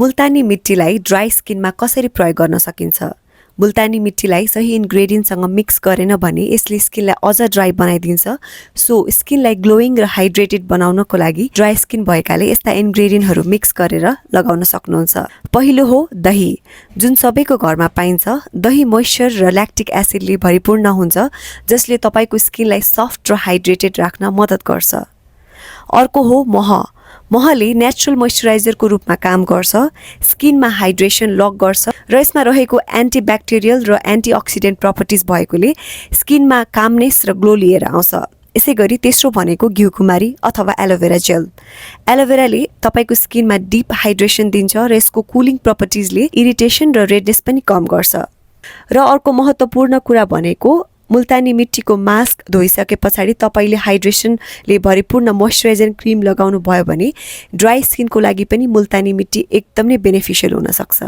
मुल्तानी मिट्टीलाई dry स्किनमा कसरी प्रयोग गर्न सकिन्छ? मुल्तानी मिट्टीलाई सही इन्ग्रेडियन्टसँग मिक्स गरेन भने यसले स्किनलाई अझ ड्राई बनाइदिन्छ। सो स्किनलाई ग्लोइङ र हाइड्रेटेड बनाउनको लागि ड्राई स्किन भएकाले यस्ता इन्ग्रेडियन्टहरू मिक्स गरेर लगाउन सक्नुहुन्छ। पहिलो हो दही, जुन सबैको घरमा पाइन्छ। दही मोइस्चर र ल्याक्टिक एसिडले भरिपूर्ण हुन्छ, जसले तपाईको स्किनलाई सफ्ट र हाइड्रेटेड राख्न मद्दत गर्छ। अर्को हो मह। महले नेचुरल मोइस्चराइजरको रूपमा काम गर्छ, स्किनमा हाइड्रेसन लक गर्छ र यसमा रहेको एन्टिब्याक्टेरियल र एन्टिअक्सिडेन्ट प्रपर्टिज भएकोले स्किनमा कामनेस र ग्लो लिएर आउँछ। यसै गरी तेस्रो भनेको घिउकुमारी अथवा एलोभेरा जेल। एलोभेराले तपाईको स्किनमा डिप हाइड्रेसन दिन्छ र यसको कुलिङ प्रपर्टिजले इरिटेसन र रेडनेस पनि कम गर्छ। र अर्को महत्त्वपूर्ण कुरा भनेको मुल्तानी मिट्टीको मास्क धोइसके पछाडि तपाईले हाइड्रेसनले भरिपूर्ण मोइस्चराइजर क्रिम लगाउनु भयो भने ड्राई स्किनको लागि पनि मुल्तानी मिट्टी एकदमै बेनिफिसियल हुन सक्छ।